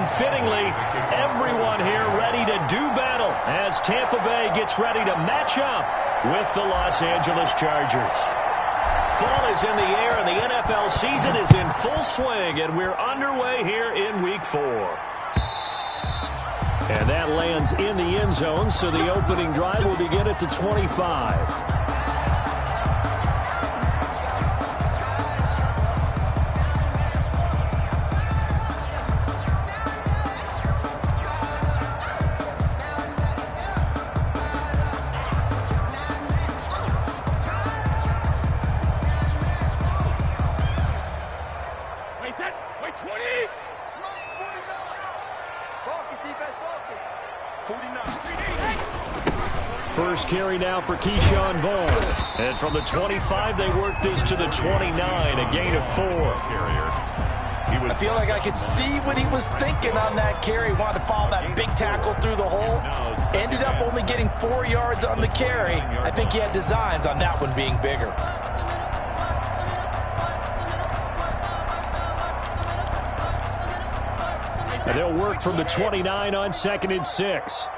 And fittingly, everyone here ready to do battle as Tampa Bay gets ready to match up with the Los Angeles Chargers. Fall is in the air, and the NFL season is in full swing, and we're underway here in Week 4. And that lands in the end zone, so the opening drive will begin at the 25. First carry now for Keyshawn Vaughn. And from the 25, they work this to the 29, a gain of 4. I feel like I could see what he was thinking on that carry. Wanted to follow that big tackle through the hole. Ended up only getting 4 yards on the carry. I think he had designs on that one being bigger. And they'll work from the 29 on 2nd and 6.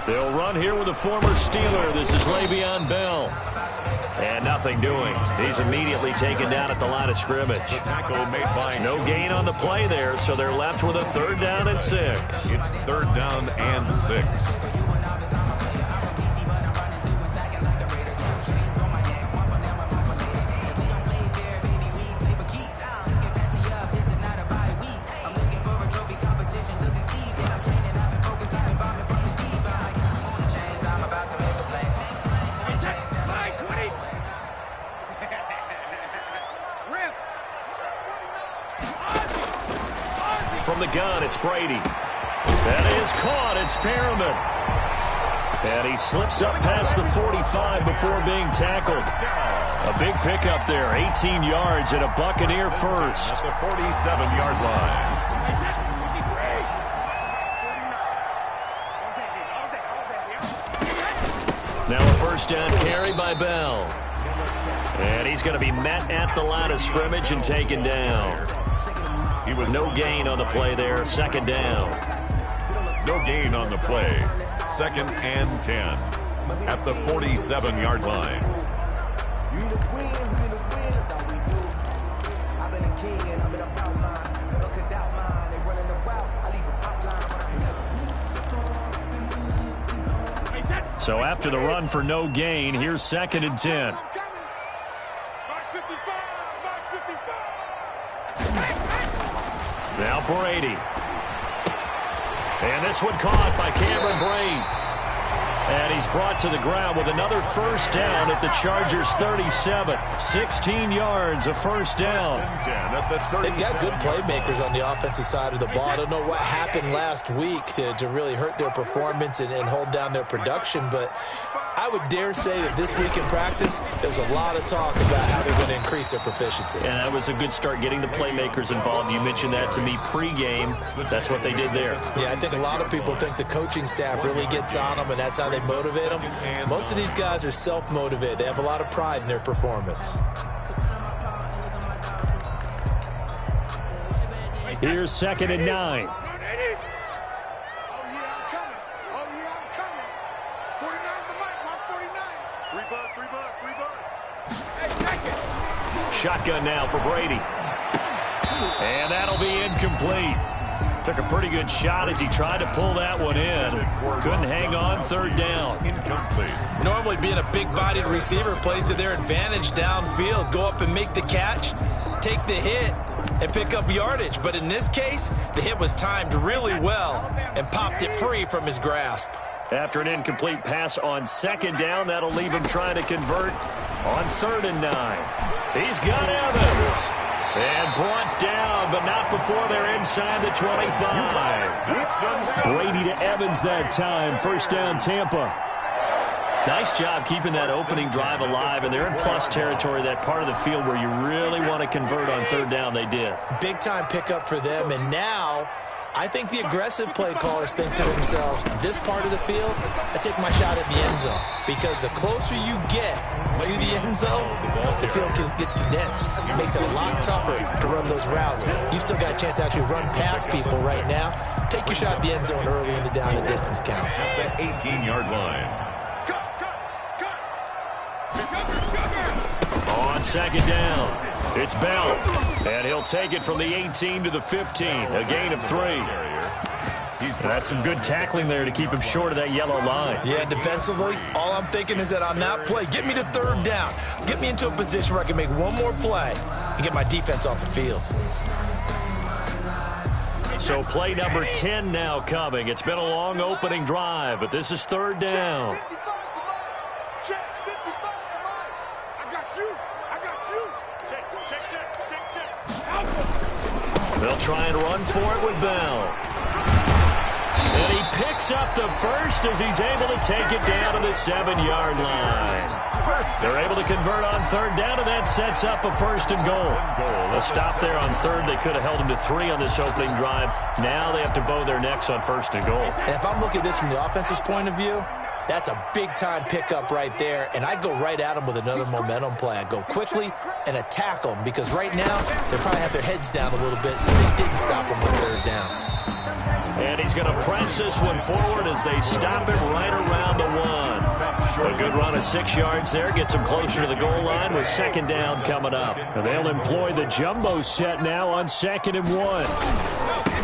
They'll run here with a former Steeler. This is Le'Veon Bell. And nothing doing. He's immediately taken down at the line of scrimmage. No gain on the play there, so they're left with a 3rd down and 6. It's 3rd down and 6. From the gun, it's Brady. That is caught. It's Perriman. And he slips up past the 45 before being tackled. A big pickup there, 18 yards and a Buccaneer first. At the 47-yard line. Now a first down carry by Bell. And he's going to be met at the line of scrimmage and taken down. He was no gain on the play there, 2nd down. No gain on the play, 2nd and 10 at the 47-yard line. So after the run for no gain, here's 2nd and 10. Now Brady. And this one caught by Cameron Brate. And he's brought to the ground with another first down at the Chargers' 37. 16 yards, a first down. They've got good playmakers on the offensive side of the ball. I don't know what happened last week to really hurt their performance and hold down their production, but I would dare say that this week in practice, there's a lot of talk about how they're going to increase their proficiency. And that was a good start, getting the playmakers involved. You mentioned that to me pregame. That's what they did there. Yeah, I think a lot of people think the coaching staff really gets on them, and that's how they motivate them. Most of these guys are self-motivated. They have a lot of pride in their performance. Here's 2nd and 9. Shotgun now for Brady. And that'll be incomplete. Took a pretty good shot as he tried to pull that one in. Couldn't hang on, 3rd down. Incomplete. Normally being a big-bodied receiver plays to their advantage downfield. Go up and make the catch, take the hit, and pick up yardage. But in this case, the hit was timed really well and popped it free from his grasp. After an incomplete pass on 2nd down, that'll leave him trying to convert on 3rd and 9. He's got Evans. And brought down, but not before they're inside the 25. Brady to Evans that time. First down, Tampa. Nice job keeping that opening drive alive, and they're in plus territory, that part of the field where you really want to convert on 3rd down. They did. Big-time pickup for them, and now I think the aggressive play callers think to themselves, this part of the field, I take my shot at the end zone. Because the closer you get to the end zone, the field gets condensed. It makes it a lot tougher to run those routes. You still got a chance to actually run past people right now. Take your shot at the end zone early in the down and distance count. At the 18-yard line. On second down, it's Bell. And he'll take it from the 18 to the 15, a gain of 3. That's some good tackling there to keep him short of that yellow line. Yeah, defensively, all I'm thinking is that on that play, get me to third down. Get me into a position where I can make one more play and get my defense off the field. So play number 10 now coming. It's been a long opening drive, but this is third down. They'll try and run for it with Bell. And he picks up the first as he's able to take it down to the 7-yard line. They're able to convert on third down, and that sets up a first and goal. A stop there on third. They could have held him to 3 on this opening drive. Now they have to bow their necks on first and goal. And if I'm looking at this from the offense's point of view, that's a big-time pickup right there, and I go right at them with another momentum play. I go quickly and attack them because right now they probably have their heads down a little bit since they didn't stop them on third down. And he's going to press this one forward as they stop him right around the 1. A good run of 6 yards there gets him closer to the goal line with second down coming up. And they'll employ the jumbo set now on 2nd and 1.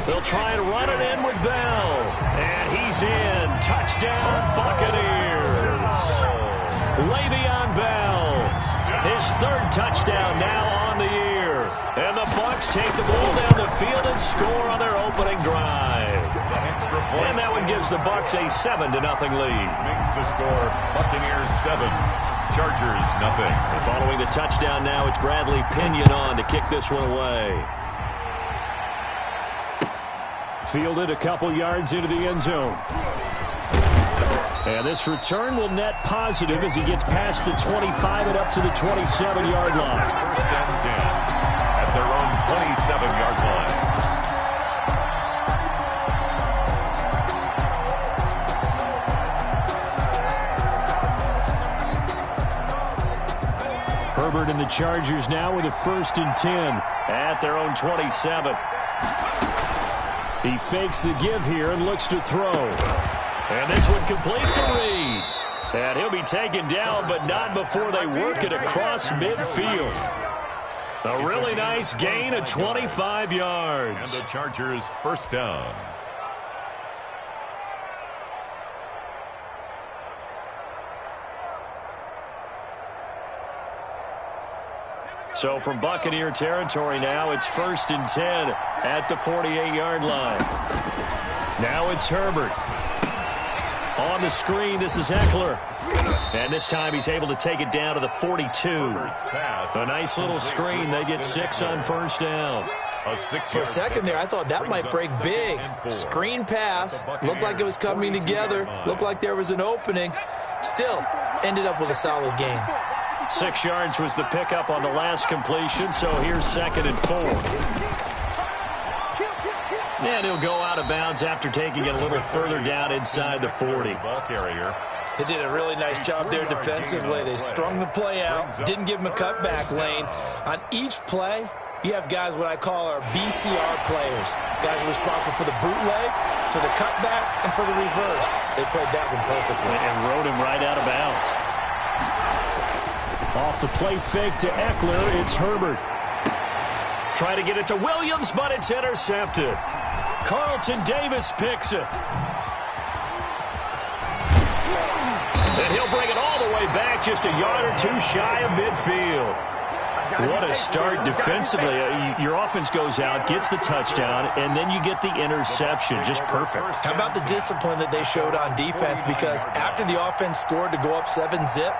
They'll try and run it in with Bell. And he's in. Touchdown, Buccaneers. Le'Veon Bell. His 3rd touchdown now on the year. And the Bucs take the ball down the field and score on their opening drive. And that one gives the Bucs a 7-0 lead. Makes the score Buccaneers 7, Chargers 0. And following the touchdown now, it's Bradley Pinion on to kick this one away. Fielded a couple yards into the end zone. And this return will net positive as he gets past the 25 and up to the 27-yard line. First and 10 at their own 27-yard line. Herbert and the Chargers now with a 1st and 10 at their own 27. He fakes the give here and looks to throw. And this one completes a read. And he'll be taken down, but not before they work it across midfield. A really nice gain of 25 yards. And the Chargers first down. So from Buccaneer territory now, it's 1st and 10 at the 48-yard line. Now it's Herbert. On the screen, this is Eckler. And this time he's able to take it down to the 42. A nice little screen. They get 6 on first down. For a second there, I thought that might break big. Screen pass. Looked like it was coming together. Looked like there was an opening. Still, ended up with a solid gain. 6 yards was the pickup on the last completion, so here's 2nd and 4. And he'll go out of bounds after taking it a little further down inside the 40. Ball carrier. They did a really nice job there defensively. They strung the play out, didn't give him a cutback lane. On each play, you have guys what I call our BCR players. Guys are responsible for the bootleg, for the cutback, and for the reverse. They played that one perfectly. And rode him right out of bounds. Off the play fake to Eckler, it's Herbert. Try to get it to Williams, but it's intercepted. Carlton Davis picks it. And he'll bring it all the way back, just a yard or 2 shy of midfield. What a start defensively. Your offense goes out, gets the touchdown, and then you get the interception. Just perfect. How about the discipline that they showed on defense? Because after the offense scored to go up 7-zip,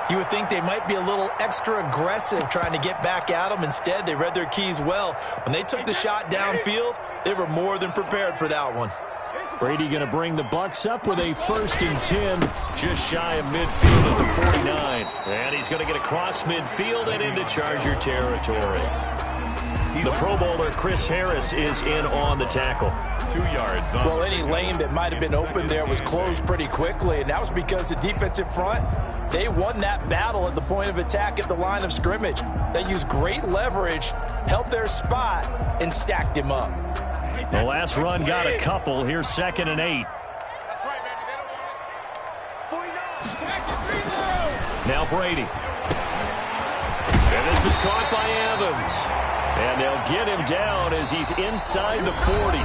you would think they might be a little extra aggressive trying to get back at them. Instead, they read their keys well. When they took the shot downfield, they were more than prepared for that one. Brady going to bring the Bucs up with a 1st and 10, just shy of midfield at the 49. And he's going to get across midfield and into Charger territory. The Pro Bowler Chris Harris is in on the tackle. 2 yards. Well, any lane that might have been open there was closed pretty quickly, and that was because the defensive front, they won that battle at the point of attack at the line of scrimmage. They used great leverage, held their spot, and stacked him up. The last run got a couple. Here's 2nd and 8. Now Brady. And this is caught by Evans. And they'll get him down as he's inside the 40.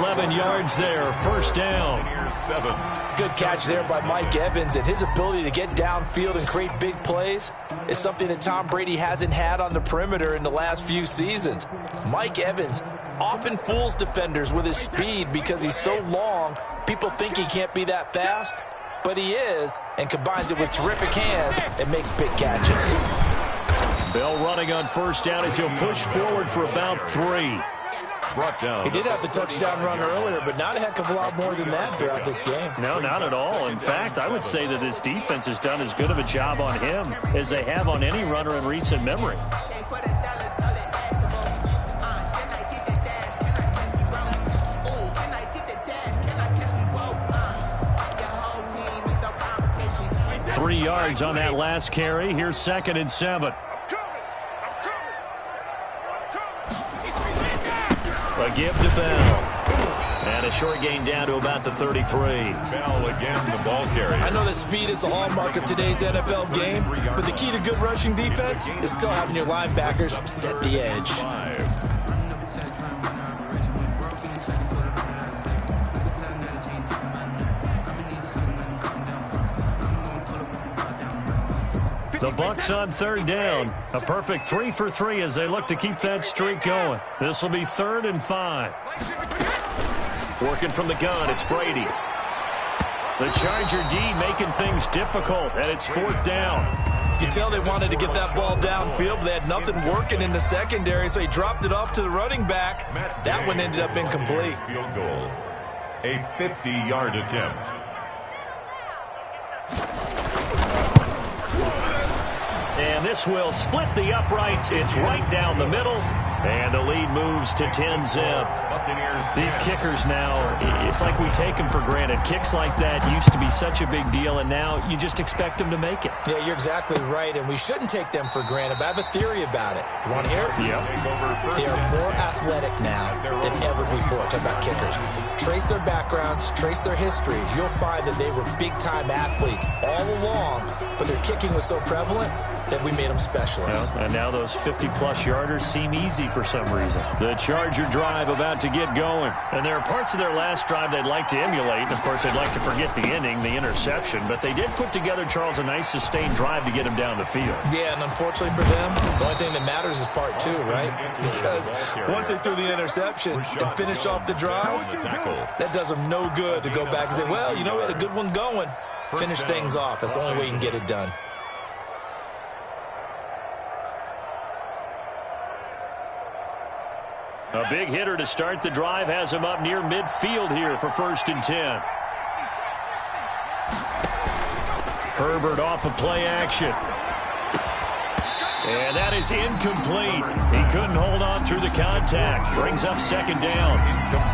11 yards there, 1st down. 7. Good catch there by Mike Evans, and his ability to get downfield and create big plays is something that Tom Brady hasn't had on the perimeter in the last few seasons. Mike Evans often fools defenders with his speed because he's so long, people think he can't be that fast, but he is, and combines it with terrific hands and makes big catches. Bell running on 1st down as he'll push forward for about 3. Brought down. He did have the touchdown run earlier, but not a heck of a lot more than that throughout this game. No, not at all. In fact, I would say that this defense has done as good of a job on him as they have on any runner in recent memory. Three yards on that last carry. Here's 2nd and 7. A give to Bell. And a short gain down to about the 33. Bell again, the ball carrier. I know that speed is the hallmark of today's NFL game, but the key to good rushing defense is still having your linebackers set the edge. 5. The Bucs on 3rd down. A perfect 3 for 3 as they look to keep that streak going. This will be 3rd and 5. Working from the gun, it's Brady. The Charger D making things difficult, and it's 4th down. You can tell they wanted to get that ball downfield, but they had nothing working in the secondary, so he dropped it off to the running back. That one ended up incomplete. Field goal. A 50-yard attempt. And this will split the uprights. It's right down the middle. And the lead moves to 10-zip. These kickers now, it's like we take them for granted. Kicks like that used to be such a big deal, and now you just expect them to make it. Yeah, you're exactly right, and we shouldn't take them for granted, but I have a theory about it. You want to hear it? Yep. They are more athletic now than ever before. Talk about kickers. Trace their backgrounds, trace their histories. You'll find that they were big-time athletes all along, but their kicking was so prevalent that we made them specialists. Well, and now those 50-plus yarders seem easy for some reason. The Charger drive about to get going. And there are parts of their last drive they'd like to emulate. And, of course, they'd like to forget the ending, the interception. But they did put together, Charles, a nice sustained drive to get him down the field. Yeah, and unfortunately for them, the only thing that matters is part 2, right? Because once they threw the interception and finished off the drive, that does them no good to go back and say, well, you know, we had a good one going. Finish things off. That's the only way you can get it done. A big hitter to start the drive has him up near midfield here for 1st and 10. Herbert off of play action. And that is incomplete. He couldn't hold on through the contact. Brings up 2nd down.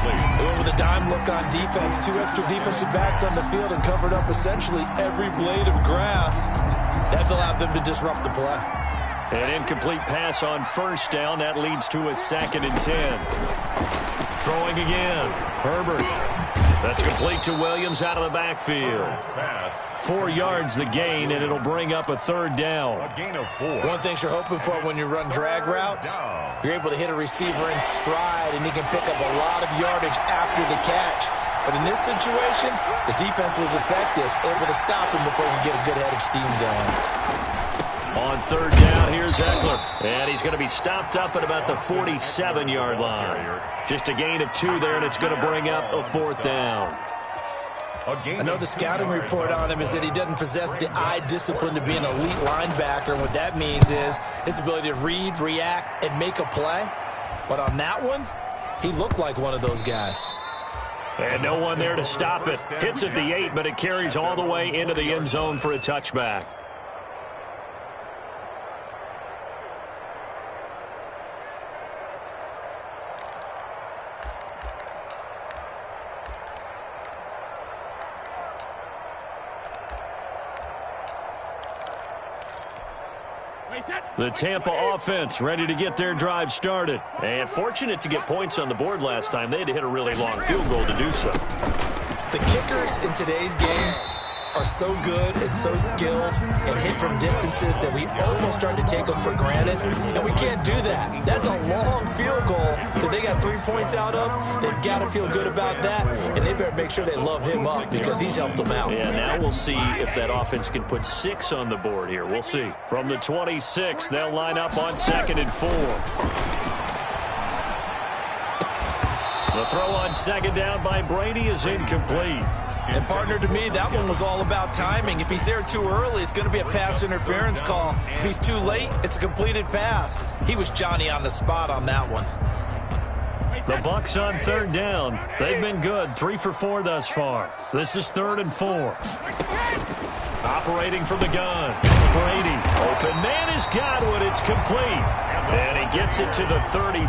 They went with a dime look on defense. 2 extra defensive backs on the field and covered up essentially every blade of grass. That allowed them to disrupt the play. An incomplete pass on 1st down. That leads to a 2nd and 10. Throwing again. Herbert. That's complete to Williams out of the backfield. 4 yards the gain, and it'll bring up a 3rd down. A gain of 4. One thing you're hoping for when you run drag routes, you're able to hit a receiver in stride, and he can pick up a lot of yardage after the catch. But in this situation, the defense was effective, able to stop him before he could get a good head of steam going. On 3rd down, here's Eckler. And he's going to be stopped up at about the 47-yard line. Just a gain of 2 there, and it's going to bring up a 4th down. I know the scouting report on him is that he doesn't possess the eye discipline to be an elite linebacker. And what that means is his ability to read, react, and make a play. But on that one, he looked like one of those guys. And no one there to stop it. Hits at the 8, but it carries all the way into the end zone for a touchback. The Tampa offense ready to get their drive started. And fortunate to get points on the board last time. They had to hit a really long field goal to do so. The kickers in today's game are so good and so skilled and hit from distances that we almost start to take them for granted, and we can't do that. That's a long field goal that they got 3 points out of. They've got to feel good about that, and they better make sure they love him up because he's helped them out. Yeah, now we'll see if that offense can put 6 on the board here. We'll see. From the 26, they'll line up on 2nd and 4. The throw on 2nd down by Brady is incomplete. And, partner, to me, that one was all about timing. If he's there too early, it's going to be a pass interference call. If he's too late, it's a completed pass. He was Johnny on the spot on that one. The Bucs on 3rd down. They've been good, 3 for 4 thus far. This is 3rd and 4. Operating from the gun. Brady. Open man is Godwin. It's complete. And he gets it to the 34.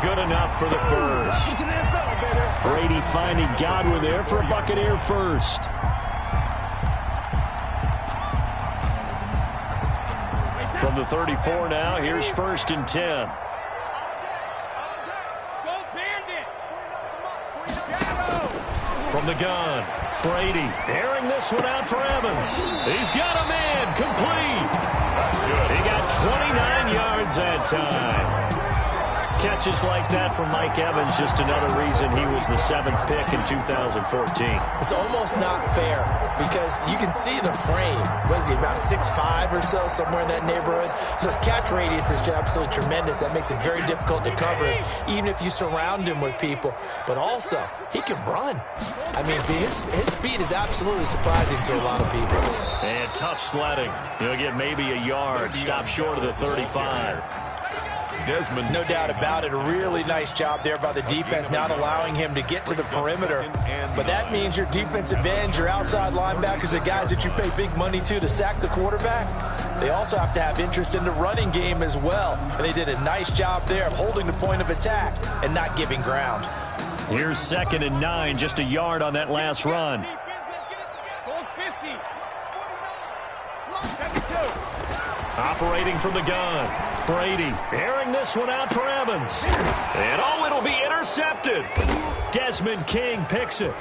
Good enough for the first. Brady finding Godwin there for a Buccaneer first. From the 34 now, here's 1st and 10. From the gun, Brady airing this one out for Evans. He's got a man, complete. He got 29 yards that time. Catches like that from Mike Evans, just another reason he was the 7th pick in 2014. It's almost not fair because you can see the frame. What is he, about 6'5" or so, somewhere in that neighborhood? So his catch radius is absolutely tremendous. That makes it very difficult to cover him, even if you surround him with people. But also, he can run. I mean, his speed is absolutely surprising to a lot of people. And tough sledding. He'll get maybe a yard, stop short of the 35. Desmond. No doubt about it. A really nice job there by the defense, not allowing him to get to the perimeter. But that means your defensive ends, your outside linebackers, the guys that you pay big money to sack the quarterback, they also have to have interest in the running game as well. And they did a nice job there of holding the point of attack and not giving ground. Here's 2nd and 9, just a yard on that last run. Operating from the gun, Brady airing this one out for Evans. And oh, it'll be intercepted. Desmond King picks it.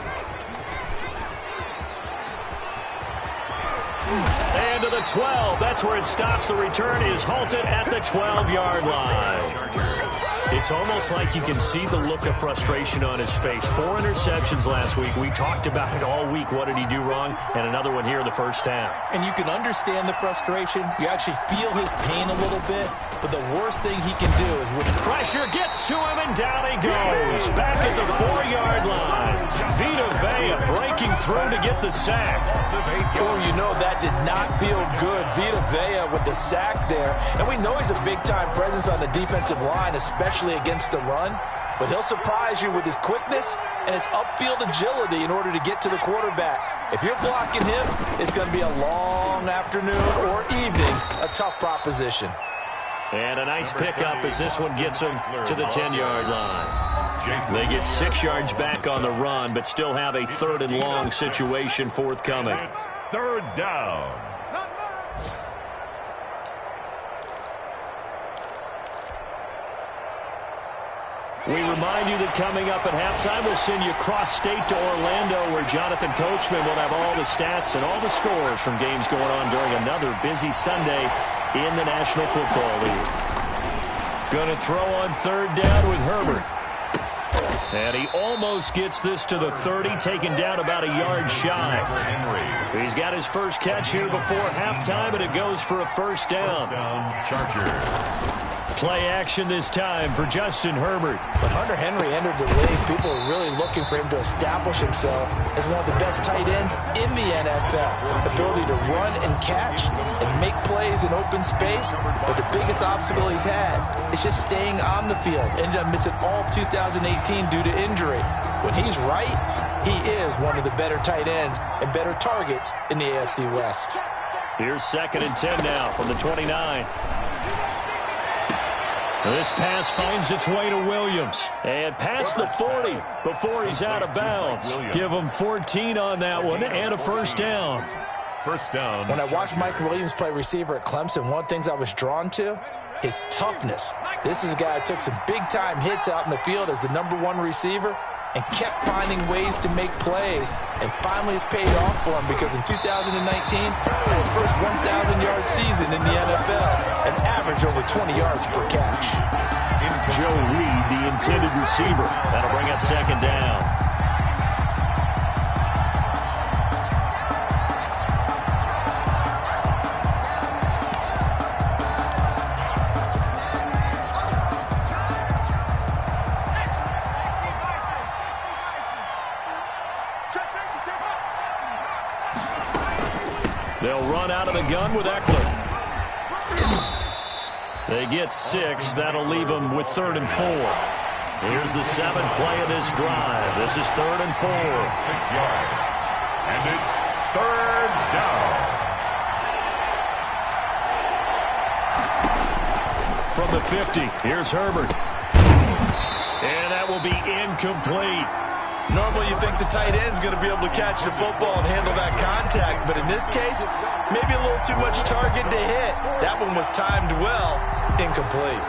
And to the 12, that's where it stops. The return is halted at the 12-yard line. It's almost like you can see the look of frustration on his face. 4 interceptions last week. We talked about it all week. What did he do wrong? And another one here in the first half. And you can understand the frustration. You actually feel his pain a little bit. But the worst thing he can do is with pressure gets to him, and down he goes. Back at the 4-yard line. Vita Vea breaking through to get the sack. Oh, you know that did not feel good. Vita Vea with the sack there. And we know he's a big-time presence on the defensive line, especially against the run. But he'll surprise you with his quickness and his upfield agility in order to get to the quarterback. If you're blocking him, it's going to be a long afternoon or evening, a tough proposition. And a nice pickup as this one gets him to the 10-yard line. They get 6 yards back on the run, but still have a 3rd and long situation forthcoming. It's 3rd down. We remind you that coming up at halftime, we'll send you cross-state to Orlando, where Jonathan Coachman will have all the stats and all the scores from games going on during another busy Sunday in the National Football League. Going to throw on 3rd down with Herbert. And he almost gets this to the 30, taken down about a yard shy. He's got his first catch here before halftime, and it goes for a 1st down. Chargers. Play action this time for Justin Herbert. When Hunter Henry entered the league, people were really looking for him to establish himself as one of the best tight ends in the NFL. Ability to run and catch and make plays in open space. But the biggest obstacle he's had is just staying on the field. Ended up missing all of 2018 due to injury. When he's right, he is one of the better tight ends and better targets in the AFC West. Here's 2nd and 10 now from the 29. This pass finds its way to Williams. And past the 40 before he's out of bounds. Give him 14 on that one and a 1st down. first down. When I watched Mike Williams play receiver at Clemson, one of the things I was drawn to, his toughness. This is a guy that took some big-time hits out in the field as the #1 receiver and kept finding ways to make plays, and finally it's paid off for him because in 2019, his first 1,000-yard season in the NFL, and averaged over 20 yards per catch. Joe Reed, the intended receiver. That'll bring up second down. They'll run out of the gun with Eckler. They get 6. That'll leave them with 3rd and 4. Here's the 7th play of this drive. This is 3rd and 4. 6 yards. And it's 3rd down. From the 50, here's Herbert. And that will be incomplete. Normally you think the tight end's going to be able to catch the football and handle that contact, but in this case, maybe a little too much target to hit. That one was timed well, incomplete.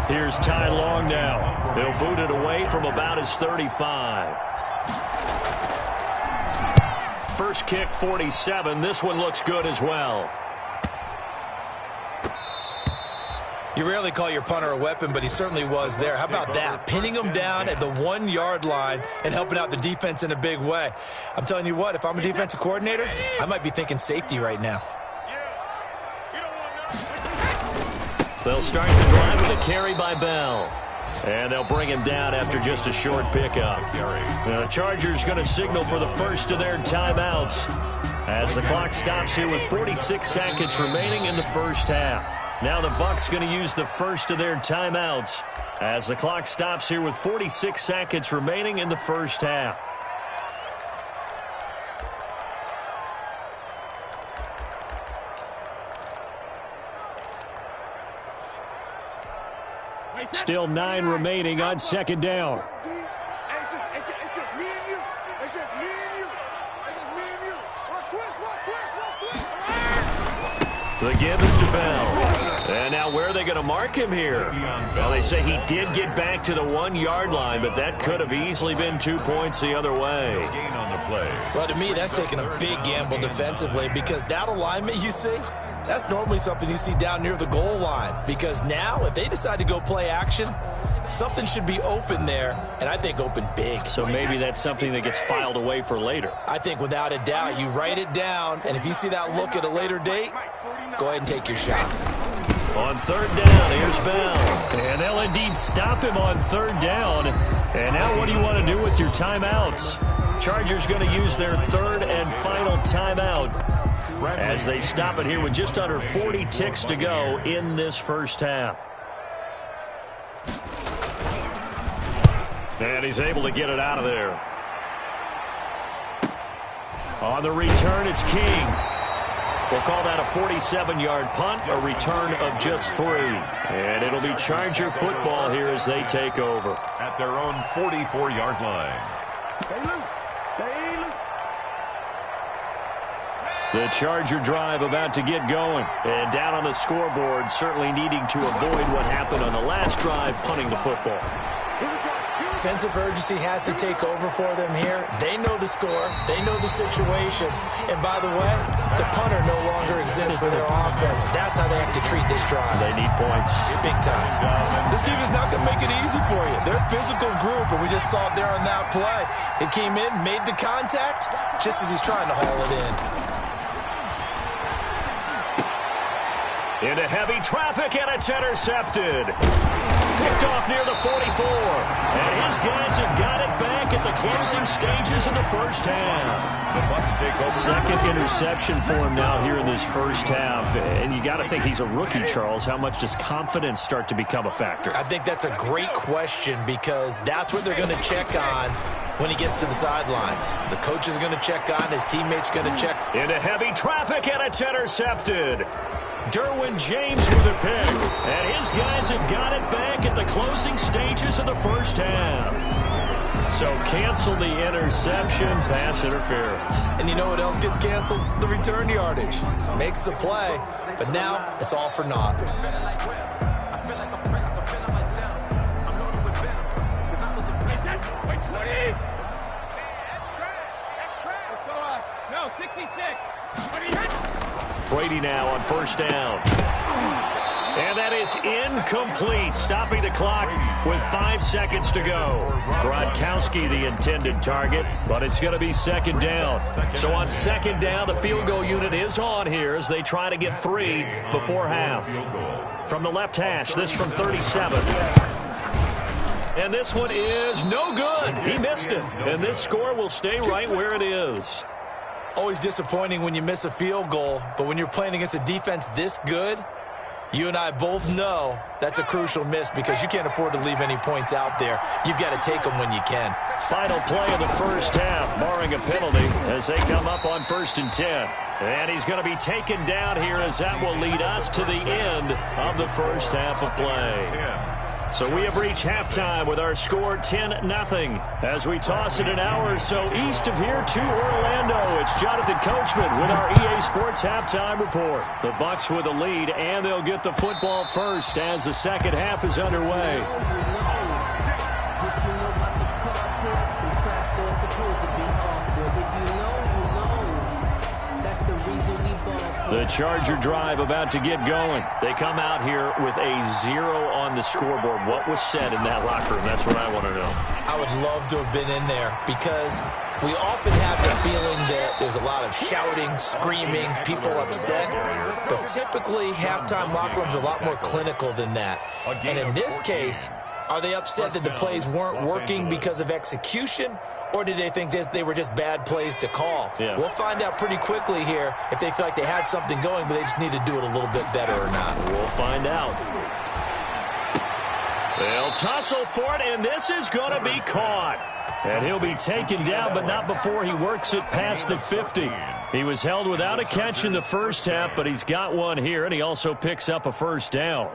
Here's Ty Long now. They'll boot it away from about his 35. First kick, 47. This one looks good as well. You rarely call your punter a weapon, but he certainly was there. How about that? Pinning him down at the 1-yard line and helping out the defense in a big way. I'm telling you what, if I'm a defensive coordinator, I might be thinking safety right now. They'll start the drive with a carry by Bell. And they'll bring him down after just a short pickup. The Chargers going to signal for the first of their timeouts as the clock stops here with 46 seconds remaining in the first half. Now the Bucs going to use the first of their timeouts as the clock stops here with 46 seconds remaining in the first half. Still 9 remaining on second down. It's just me and you. It's just me and you. It's just me and you. Watch twist. The give is to Bell. And now where are they going to mark him here? Well, they say he did get back to the 1-yard line, but that could have easily been 2 points the other way. Gain on the play. Well, to me, that's taking a big gamble defensively because that alignment you see, that's normally something you see down near the goal line. Because now, if they decide to go play action, something should be open there, and I think open big. So maybe that's something that gets filed away for later. I think without a doubt, you write it down, and if you see that look at a later date, go ahead and take your shot. On third down, here's Bell. And they'll indeed stop him on third down. And now what do you want to do with your timeouts? Chargers going to use their third and final timeout as they stop it here with just under 40 ticks to go in this first half. And he's able to get it out of there. On the return, it's King. We'll call that a 47-yard punt, a return of just 3. And it'll be Charger football here as they take over. At their own 44-yard line. Stay loose. Stay loose. The Charger drive about to get going. And down on the scoreboard, certainly needing to avoid what happened on the last drive, punting the football. Sense of urgency has to take over for them here. They know the score. They know the situation. And by the way, the punter no longer exists for their offense. That's how they have to treat this drive. They need points. Big time. This defense is not going to make it easy for you. They're a physical group, and we just saw it there on that play. It came in, made the contact, just as he's trying to haul it in. Into heavy traffic, and it's intercepted. Picked off near the 44. And his guys have got it back at the closing stages of the first half. The Bucs take over. Second interception for him now here in this first half. And you got to think he's a rookie, Charles. How much does confidence start to become a factor? I think that's a great question because that's what they're going to check on when he gets to the sidelines. The coach is going to check on, his teammates going to check. Into heavy traffic, and it's intercepted. Derwin James with a pick. And his guys have got it back at the closing stages of the first half. So cancel the interception, pass interference. And you know what else gets canceled? The return yardage. Makes the play, but now it's all for naught. Brady now on first down. And that is incomplete, stopping the clock with 5 seconds to go. Gronkowski the intended target, but it's going to be second down. So on second down, the field goal unit is on here as they try to get 3 before half. From the left hash, this from 37. And this one is no good. He missed it. And this score will stay right where it is. Always disappointing when you miss a field goal, but when you're playing against a defense this good, you and I both know that's a crucial miss because you can't afford to leave any points out there. You've got to take them when you can. Final play of the first half, barring a penalty, as they come up on 1st and 10. And he's going to be taken down here as that will lead us to the end of the first half of play. So we have reached halftime with our score 10-0. As we toss it an hour or so east of here to Orlando, it's Jonathan Coachman with our EA Sports Halftime Report. The Bucs with a lead, and they'll get the football first as the second half is underway. The Charger drive about to get going. They come out here with a 0 on the scoreboard. What was said in that locker room? That's what I want to know. I would love to have been in there because we often have the feeling that there's a lot of shouting, screaming, people upset. But typically, halftime locker rooms are a lot more clinical than that. And in this case, are they upset that the plays weren't working because of execution? Or did they think they were just bad plays to call? Yeah. We'll find out pretty quickly here if they feel like they had something going, but they just need to do it a little bit better or not. We'll find out. They'll tussle for it, and this is going to be caught. And he'll be taken down, but not before he works it past the 50. He was held without a catch in the first half, but he's got one here, and he also picks up a first down.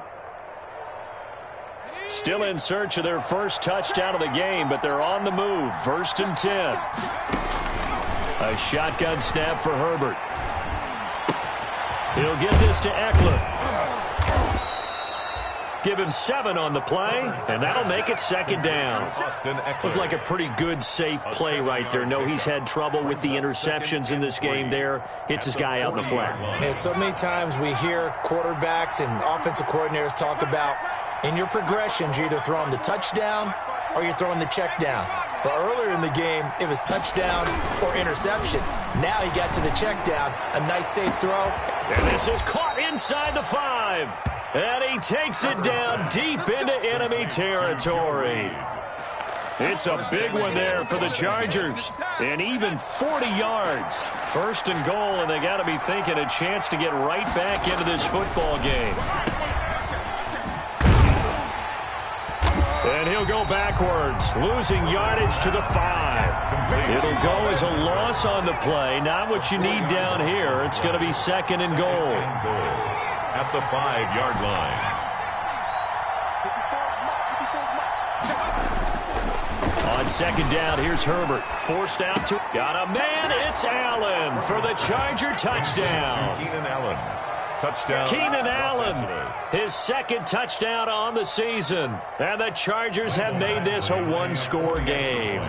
Still in search of their first touchdown of the game, but they're on the move. 1st and 10. A shotgun snap for Herbert. He'll get this to Eckler. Give him 7 on the play, and that'll make it second down. Looked like a pretty good, safe play right there. No, he's had trouble with the interceptions in this game there. Hits his guy out in the flat. Yeah, so many times we hear quarterbacks and offensive coordinators talk about in your progressions, you're either throwing the touchdown or you're throwing the check down. But earlier in the game, it was touchdown or interception. Now he got to the check down. A nice, safe throw. And this is caught inside the 5. And he takes it down deep into enemy territory. It's a big one there for the Chargers. And even 40 yards. 1st and goal, and they got to be thinking a chance to get right back into this football game. And he'll go backwards, losing yardage to the 5. It'll go as a loss on the play. Not what you need down here. It's going to be 2nd and goal. At the 5-yard line. On second down, here's Herbert. Forced out to... Got a man, it's Allen for the Charger touchdown. Keenan Allen. Touchdown. Keenan Allen, his 2nd touchdown on the season. And the Chargers have made this a one-score game.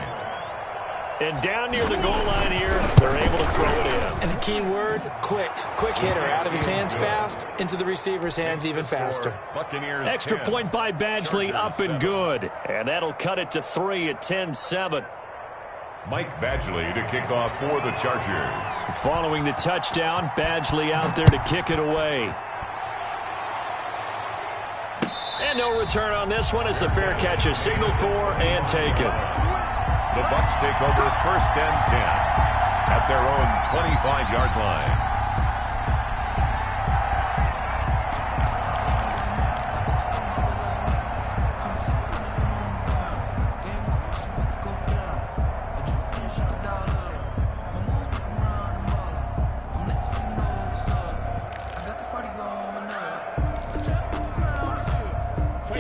And down near the goal line here, they're able to throw it in. And the key word, quick. Quick hitter. Out of his hands fast, into the receiver's hands even faster. Extra point by Badgley, up and good. And that'll cut it to 3 at 10-7. Mike Badgley to kick off for the Chargers. Following the touchdown, Badgley out there to kick it away. And no return on this one as the fair catch is signaled for and taken. The Bucs take over 1st and 10 at their own 25-yard line.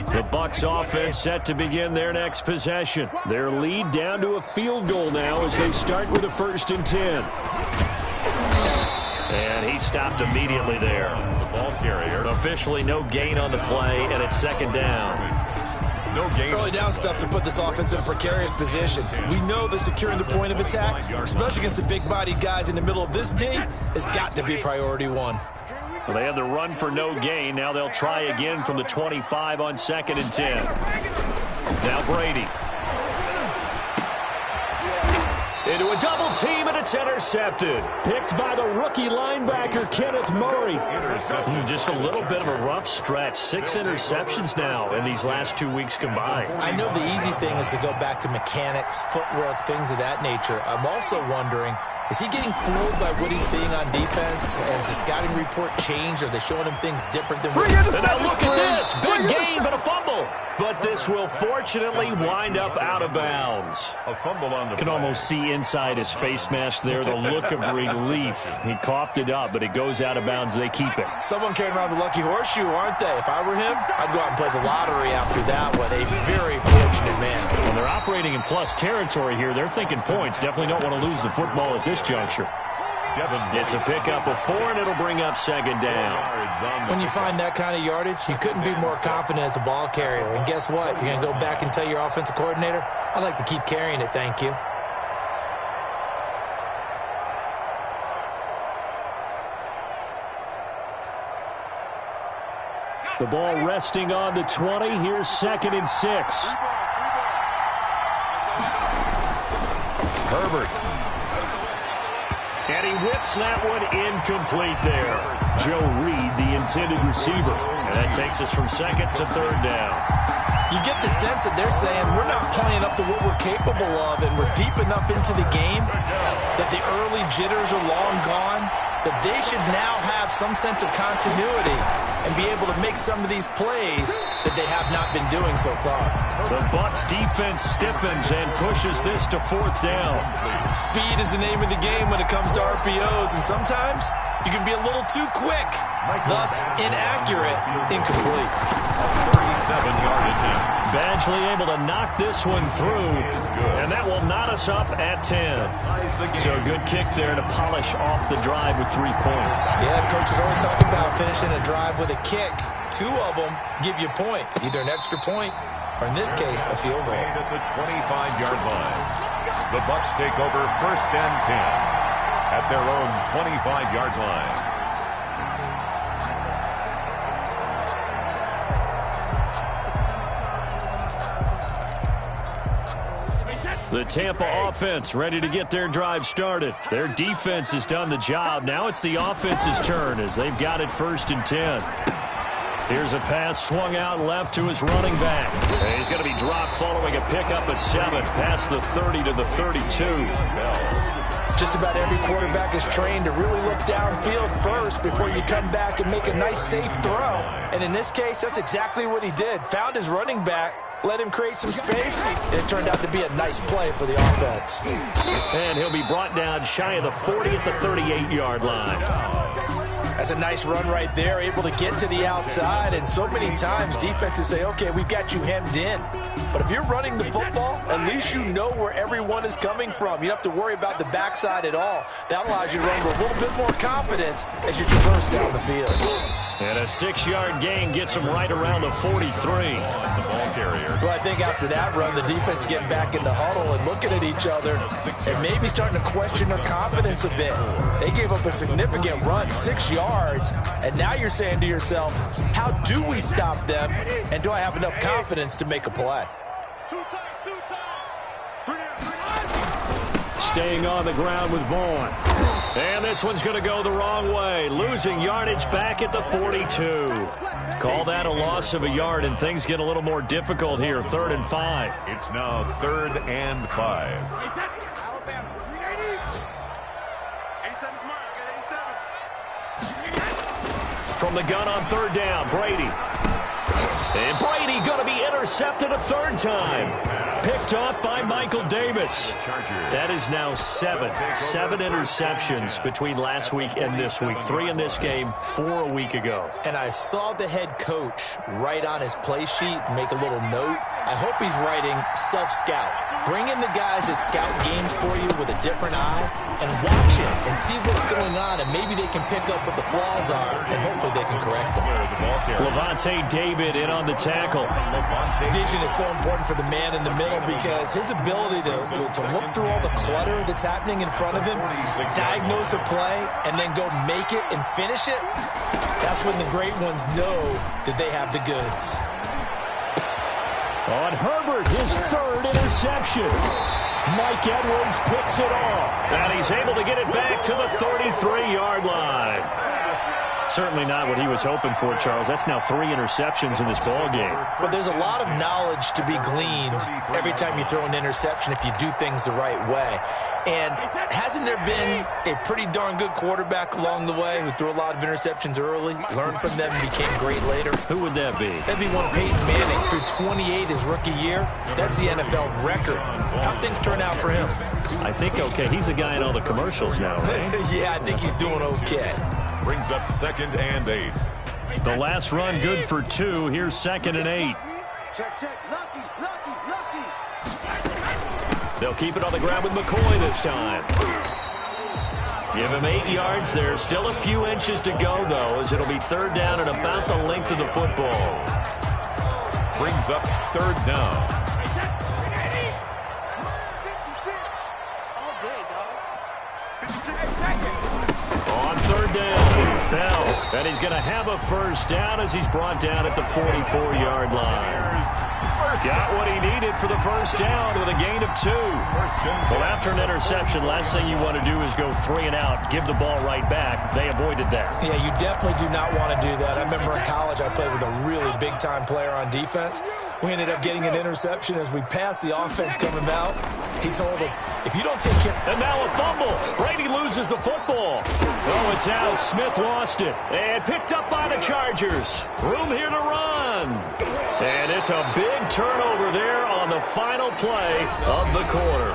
The Bucs offense set to begin their next possession. Their lead down to a field goal now as they start with a 1st and 10. And he stopped immediately there. The ball carrier. Officially no gain on the play, and it's 2nd down. No gain. Early down stuff to put this offense in a precarious position. We know that securing the point of attack, especially against the big-bodied guys in the middle of this team, has got to be priority one. Well, they had the run for no gain. Now they'll try again from the 25 on 2nd and 10. Now Brady. Into a double team, and it's intercepted. Picked by the rookie linebacker, Kenneth Murray. Just a little bit of a rough stretch. 6 interceptions now in these last 2 weeks combined. I know the easy thing is to go back to mechanics, footwork, things of that nature. I'm also wondering, is he getting fooled by what he's seeing on defense? Has the scouting report changed? Are they showing him things different than what? And now look at this. Big gain, but a fumble. But this will fortunately wind up out of bounds. A fumble on the You can play. almost see inside his face mask there the look of relief. He coughed it up, but it goes out of bounds. They keep it. Someone carrying around the lucky horseshoe, aren't they? If I were him, I'd go out and play the lottery after that one. A very fortunate man. When they're operating in plus territory here, they're thinking points. Definitely don't want to lose the football at this juncture. It's a pickup of 4, and it'll bring up 2nd down. When you find that kind of yardage, you couldn't be more confident as a ball carrier. And guess what? You're going to go back and tell your offensive coordinator, I'd like to keep carrying it, thank you. The ball resting on the 20. Here's 2nd and 6. Herbert. And he whips that one incomplete there. Joe Reed, the intended receiver. And that takes us from 2nd to 3rd down. You get the sense that they're saying we're not playing up to what we're capable of, and we're deep enough into the game that the early jitters are long gone, that they should now have some sense of continuity and be able to make some of these plays that they have not been doing so far. The Bucs defense stiffens and pushes this to 4th down. Speed is the name of the game when it comes to RPOs, and sometimes you can be a little too quick, thus inaccurate, incomplete. 37-yard attempt. Badgley able to knock this one through, and that will knot us up at 10. So a good kick there to polish off the drive with 3 points. Yeah, coaches always talk about finishing a drive with a kick. 2 of them give you points, either an extra point or, in this case, a field goal. At the 25-yard line. The Bucs take over 1st and 10 at their own 25-yard line. The Tampa offense ready to get their drive started. Their defense has done the job. Now it's the offense's turn as they've got it 1st and 10. Here's a pass swung out left to his running back. And he's going to be dropped following a pickup of 7 past the 30 to the 32. Just about every quarterback is trained to really look downfield first before you come back and make a nice, safe throw. And in this case, that's exactly what he did. Found his running back, let him create some space, and it turned out to be a nice play for the offense. And he'll be brought down shy of the 40 at the 38-yard line. That's a nice run right there, able to get to the outside. And so many times defenses say, okay, we've got you hemmed in. But if you're running the football, at least you know where everyone is coming from. You don't have to worry about the backside at all. That allows you to run with a little bit more confidence as you traverse down the field. And a 6-yard gain gets him right around the 43. The ball carrier. Well, I think after that run, the defense is getting back in the huddle and looking at each other and maybe starting to question their confidence a bit. They gave up a significant run, 6 yards, and now you're saying to yourself, how do we stop them, and do I have enough confidence to make a play? Staying on the ground with Vaughn. And this one's going to go the wrong way. Losing yardage back at the 42. Call that a loss of a yard, and things get a little more difficult here. 3rd and 5. It's now 3rd and 5. From the gun on 3rd down, Brady. And Brady going to be intercepted a third time. Picked off by Michael Davis. That is now seven interceptions between last week and this week. 3 in this game, 4 a week ago. And I saw the head coach write on his play sheet, make a little note. I hope he's writing self-scout. Bring in the guys that scout games for you with a different eye and watch it and see what's going on, and maybe they can pick up what the flaws are, and hopefully they can correct them. Levante David in on the tackle. Vision is so important for the man in the middle because his ability to look through all the clutter that's happening in front of him, diagnose a play, and then go make it and finish it, that's when the great ones know that they have the goods. On Herbert, his third interception. Mike Edwards picks it off. And he's able to get it back to the 33-yard line. Certainly not what he was hoping for, Charles. That's now 3 interceptions in this ball game. But there's a lot of knowledge to be gleaned every time you throw an interception if you do things the right way. And hasn't there been a pretty darn good quarterback along the way who threw a lot of interceptions early, learned from them, and became great later? Who would that be? That'd be one Peyton Manning. Threw 28 his rookie year. That's the NFL record. How things turn out for him? I think okay. He's a guy in all the commercials now, right? Yeah, I think he's doing okay. Brings up 2nd and 8. The last run good for 2. Here's 2nd and 8. Check, check. Lucky. They'll keep it on the ground with McCoy this time. Give him 8 yards. There's still a few inches to go, though, as it'll be 3rd down and about the length of the football. Brings up 3rd down. On 3rd down, Bell. And he's going to have a first down as he's brought down at the 44-yard line. Got what he needed for the first down with a gain of 2. Well, after an interception, last thing you want to do is go 3 and out, give the ball right back. They avoided that. Yeah, you definitely do not want to do that. I remember in college I played with a really big-time player on defense. We ended up getting an interception as we passed the offense coming out. He told him, if you don't take care... And now a fumble. Brady loses the football. Oh, it's out. Smith lost it. And picked up by the Chargers. Room here to run. And it's a big turnover there on the final play of the quarter.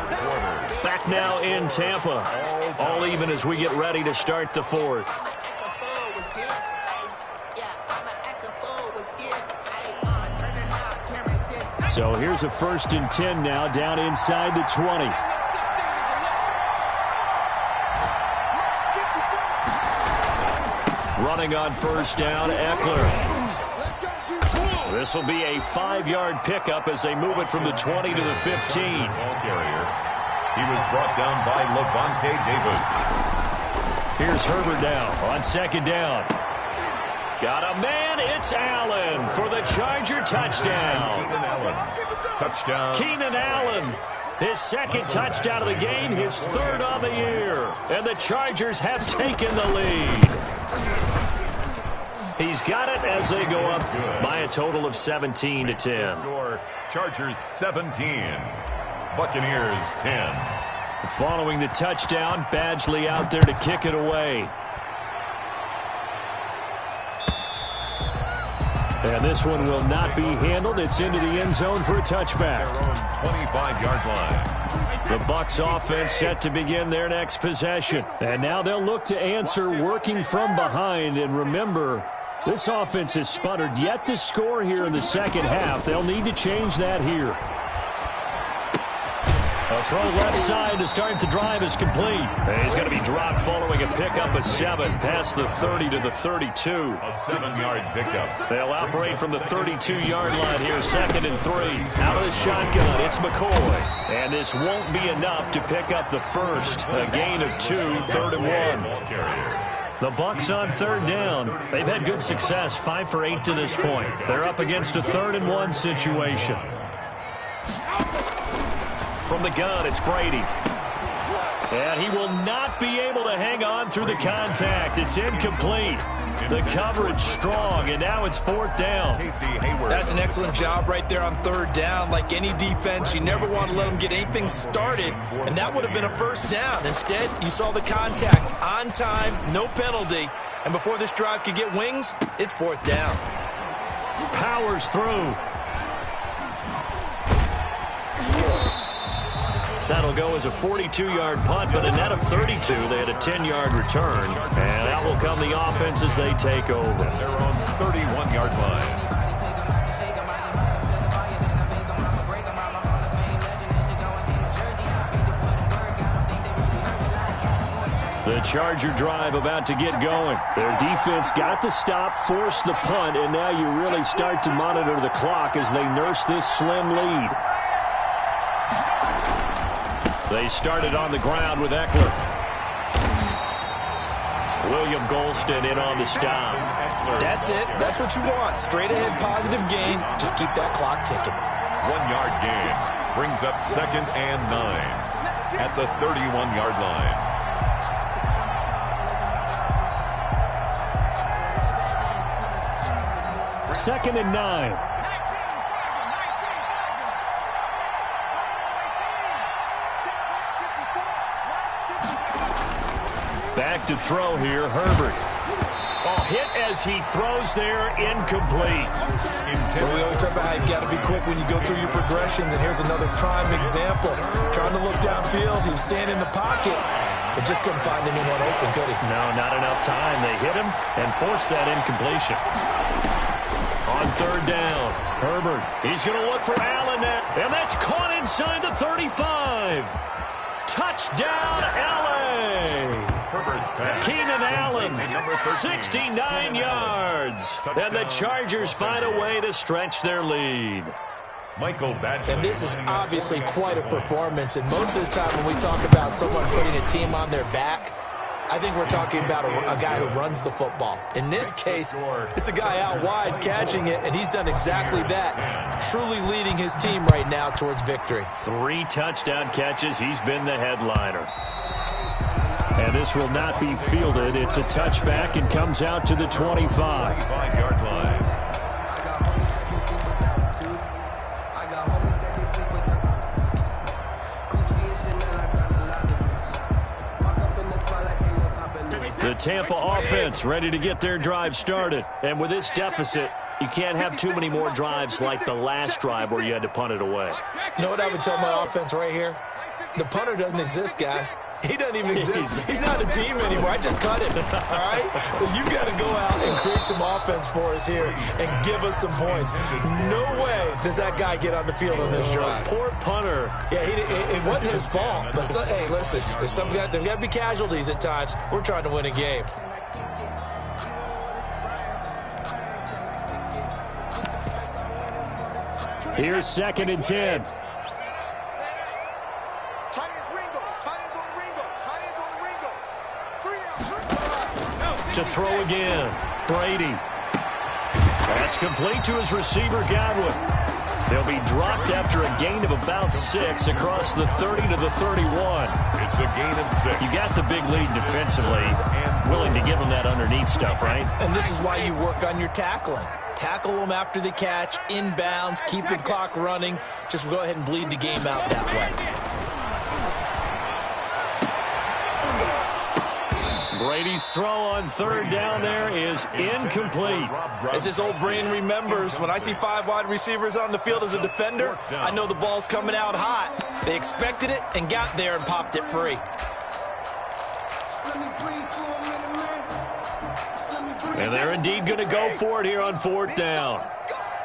Back now in Tampa. All even as we get ready to start the 4th. So here's a 1st and 10 now down inside the 20. Running on 1st down, Eckler. This will be a 5-yard pickup as they move it from the 20 to the 15. Ball carrier. He was brought down by Levante David. Here's Herbert now on 2nd down. Got a man. It's Allen for the Charger touchdown. Keenan Allen. Touchdown. Keenan Allen. His 2nd touchdown of the game, his 3rd on the year. And the Chargers have taken the lead. He's got it as they go up by a total of 17-10. Score, Chargers 17, Buccaneers 10. Following the touchdown, Badgley out there to kick it away. And this one will not be handled. It's into the end zone for a touchback. Their own 25-yard line. The Bucs offense set to begin their next possession. And now they'll look to answer working from behind. And remember, this offense has sputtered yet to score here in the 2nd half. They'll need to change that here. A throw left side to start the drive is complete. And he's going to be dropped following a pickup of 7 past the 30 to the 32. A 7-yard pickup. They'll operate from the 32-yard line here, 2nd and 3. Out of the shotgun, it's McCoy. And this won't be enough to pick up the first. A gain of 2, 3rd and 1. Ball carrier. The Bucs on 3rd down. They've had good success, 5 for 8 to this point. They're up against a 3rd and 1 situation. From the gun, it's Brady. And he will not be able to hang on through the contact. It's incomplete. The coverage strong, and now it's 4th down. That's an excellent job right there on 3rd down. Like any defense, you never want to let them get anything started, and that would have been a 1st down. Instead, you saw the contact on time, no penalty, and before this drive could get wings, it's 4th down. Powers through. That'll go as a 42-yard punt, but a net of 32. They had a 10-yard return. And out will come the offense as they take over. Their own 31-yard line. The Charger drive about to get going. Their defense got the stop, forced the punt, and now you really start to monitor the clock as they nurse this slim lead. They started on the ground with Eckler. William Golston in on the stop. That's it. That's what you want. Straight ahead positive gain. Just keep that clock ticking. 1-yard gain brings up 2nd and 9 at the 31-yard line. Second and 9. Back to throw here, Herbert. Oh, hit as he throws there, incomplete. Well, we always talk about how you've got to be quick when you go through your progressions, and here's another prime example. Trying to look downfield, he was standing in the pocket, but just couldn't find anyone open, could he? No, not enough time. They hit him and forced that incompletion. On third down, Herbert. He's going to look for Allen now, and that's caught inside the 35. Touchdown, L.A. Keenan Allen, 69 yards. And the Chargers find a way to stretch their lead. Michael Badgley. And this is obviously quite a performance. And most of the time when we talk about someone putting a team on their back, I think we're talking about a guy who runs the football. In this case, it's a guy out wide catching it, and he's done exactly that, truly leading his team right now towards victory. 3 touchdown catches. He's been the headliner. And this will not be fielded. It's a touchback and comes out to the 25. 25-yard line. The Tampa offense ready to get their drive started. And with this deficit, you can't have too many more drives like the last drive where you had to punt it away. You know what I would tell my offense right here? The punter doesn't exist, guys. He doesn't even exist. He's not a team anymore. I just cut him, all right? So you've got to go out and create some offense for us here and give us some points. No way does that guy get on the field on this drive. Poor punter. Yeah, it wasn't his fault. But, hey, listen, there's got to be casualties at times. We're trying to win a game. Here's 2nd and 10. To throw again, Brady. That's complete to his receiver, Godwin. They'll be dropped after a gain of about 6 across the 30 to the 31. It's a gain of 6. You got the big lead defensively, willing to give them that underneath stuff, right? And this is why you work on your tackling. Tackle them after the catch, inbounds, keep the clock running. Just go ahead and bleed the game out that way. Brady's throw on third down there is incomplete. As his old brain remembers, when I see 5 wide receivers on the field as a defender, I know the ball's coming out hot. They expected it and got there and popped it free. And they're indeed going to go for it here on 4th down.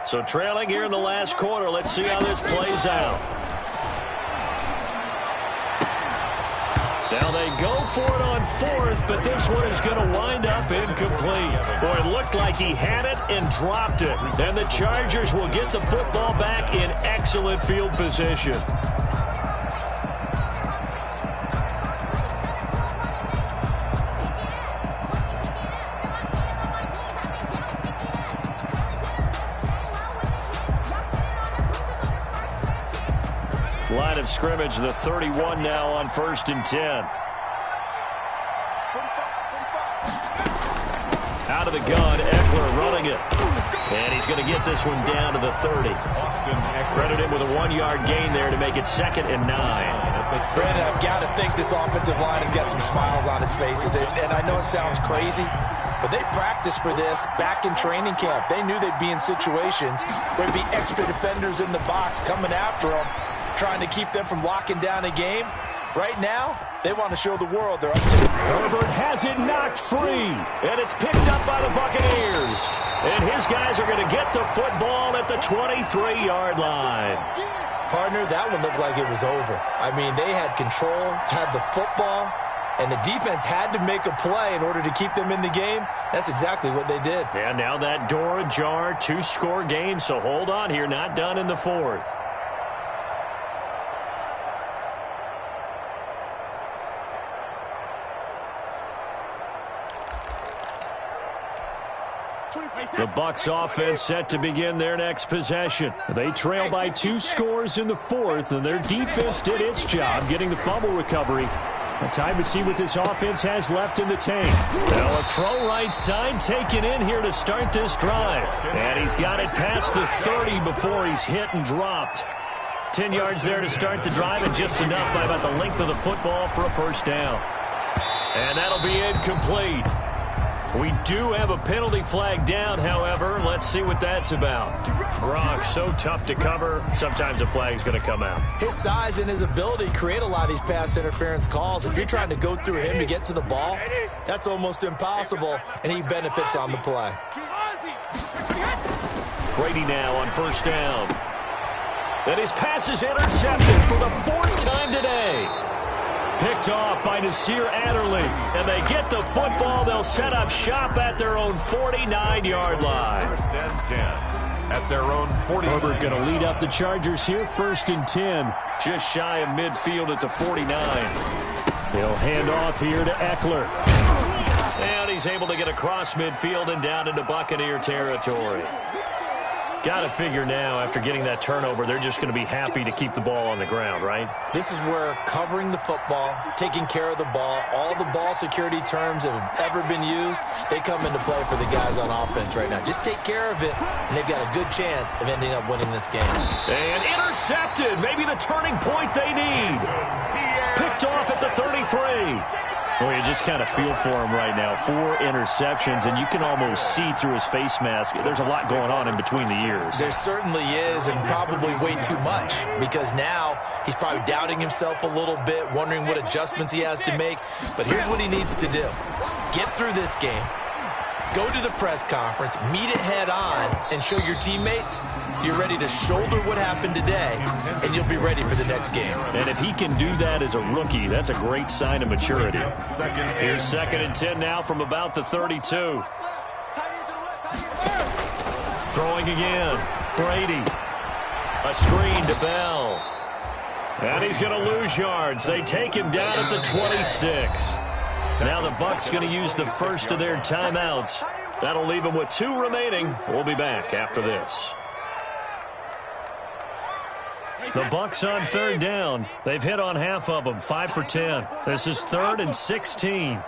So trailing here in the last quarter, let's see how this plays out. Now they go for it on 4th, but this one is going to wind up incomplete. Boy, it looked like he had it and dropped it. And the Chargers will get the football back in excellent field position. Line of scrimmage, the 31 now on 1st and 10. Out of the gun, Eckler running it. And he's going to get this one down to the 30. Credit him with a 1-yard gain there to make it 2nd and 9. Brandon, I've got to think this offensive line has got some smiles on its faces. And I know it sounds crazy, but But they practiced for this back in training camp. They knew they'd be in situations where there'd be extra defenders in the box coming after them, trying to keep them from locking down a game. Right now, they want to show the world they're up to it. Herbert has it knocked free, and it's picked up by the Buccaneers. And his guys are going to get the football at the 23-yard line. Partner, that one looked like it was over. I mean, they had control, had the football, and the defense had to make a play in order to keep them in the game. That's exactly what they did. And now that door ajar, two-score game, so hold on here, not done in the fourth. The Bucs offense set to begin their next possession. They trail by 2 scores in the fourth, and their defense did its job getting the fumble recovery. Time to see what this offense has left in the tank. Now a throw right side taken in here to start this drive. And he's got it past the 30 before he's hit and dropped. 10 yards there to start the drive, and just enough by about the length of the football for a first down. And that'll be incomplete. We do have a penalty flag down, however. Let's see what that's about. Gronk, so tough to cover. Sometimes a flag's going to come out. His size and his ability create a lot of these pass interference calls. If you're trying to go through him to get to the ball, that's almost impossible, and he benefits on the play. Brady now on first down. And his pass is intercepted for the 4th time today. Picked off by Nasir Adderley. And they get the football. They'll set up shop at their own 49-yard line. First and 10 at their own 40. Herbert going to lead up the Chargers here, 1st and 10. Just shy of midfield at the 49. He'll hand off here to Eckler. And he's able to get across midfield and down into Buccaneer territory. Got to figure now, after getting that turnover, they're just going to be happy to keep the ball on the ground, right? This is where covering the football, taking care of the ball, all the ball security terms that have ever been used, they come into play for the guys on offense right now. Just take care of it, and they've got a good chance of ending up winning this game. And intercepted. Maybe the turning point they need. Picked off at the 33. Well, you just kind of feel for him right now. 4 interceptions, and you can almost see through his face mask. There's a lot going on in between the ears. There certainly is, and probably way too much, because now he's probably doubting himself a little bit, wondering what adjustments he has to make. But here's what he needs to do. Get through this game, go to the press conference, meet it head on, and show your teammates you're ready to shoulder what happened today, and you'll be ready for the next game. And if he can do that as a rookie, that's a great sign of maturity. Here's 2nd and 10 now from about the 32. Throwing again. Brady. A screen to Bell. And he's going to lose yards. They take him down at the 26. Now the Bucs going to use the first of their timeouts. That'll leave them with 2 remaining. We'll be back after this. The Bucs on 3rd down. They've hit on half of them, 5 for 10. This is 3rd and 16.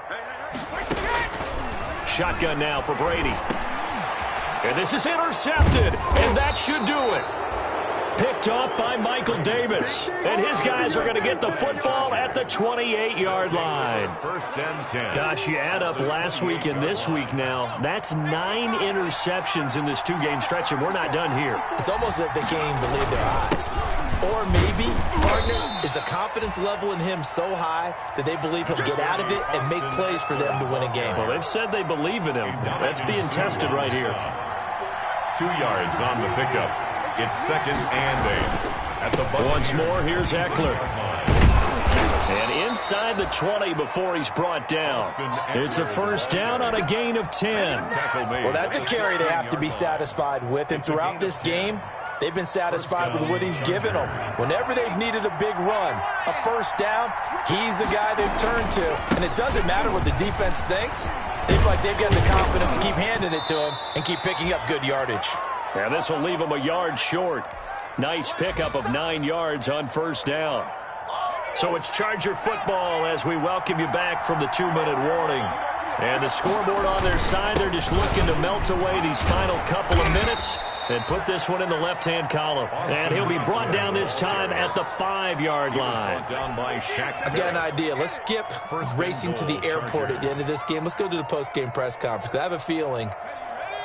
Shotgun now for Brady. And this is intercepted, and that should do it. Picked off by Michael Davis. And his guys are going to get the football at the 28-yard line. 1st and 10. Gosh, you add up last week and this week now. That's 9 interceptions in this 2-game stretch, and we're not done here. It's almost like they can't even believe their eyes. Or maybe, partner, is the confidence level in him so high that they believe he'll get out of it and make plays for them to win a game. Well, they've said they believe in him. That's being tested right here. 2 yards on the pickup. It's 2nd and 8 at the Buccaneers. Once more, here's Eckler. And inside the 20 before he's brought down. It's a first down on a gain of 10. Well, that's a carry they have to be satisfied with. And throughout this game, they've been satisfied with what he's given them. Whenever they've needed a big run, a first down, he's the guy they've turned to. And it doesn't matter what the defense thinks. They feel like they've got the confidence to keep handing it to him and keep picking up good yardage. And this will leave him a yard short. Nice pickup of 9 yards on first down. So it's Charger football as we welcome you back from the 2-minute warning. And the scoreboard on their side, they're just looking to melt away these final couple of minutes and put this one in the left-hand column. And he'll be brought down this time at the 5-yard line. I've got an idea. Let's skip racing to the airport at the end of this game. Let's go to the post-game press conference. I have a feeling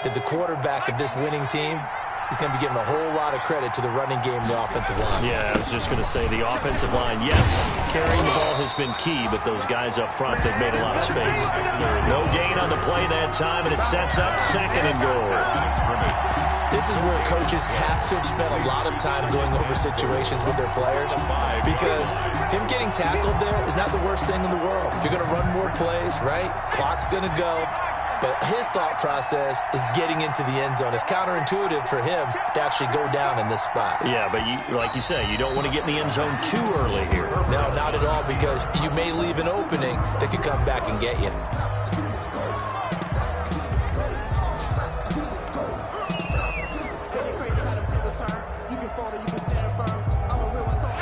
that the quarterback of this winning team is going to be giving a whole lot of credit to the running game and the offensive line. Yeah, I was just going to say the offensive line, yes, carrying the ball has been key, but those guys up front, they've made a lot of space. No gain on the play that time, and it sets up 2nd and goal. This is where coaches have to have spent a lot of time going over situations with their players, because him getting tackled there is not the worst thing in the world. You're going to run more plays, right? Clock's going to go. But his thought process is getting into the end zone. It's counterintuitive for him to actually go down in this spot. Yeah, but like you say, you don't want to get in the end zone too early here. No, not at all, because you may leave an opening that could come back and get you.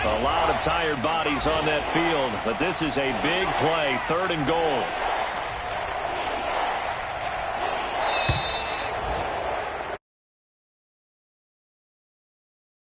A lot of tired bodies on that field, but this is a big play, 3rd and goal.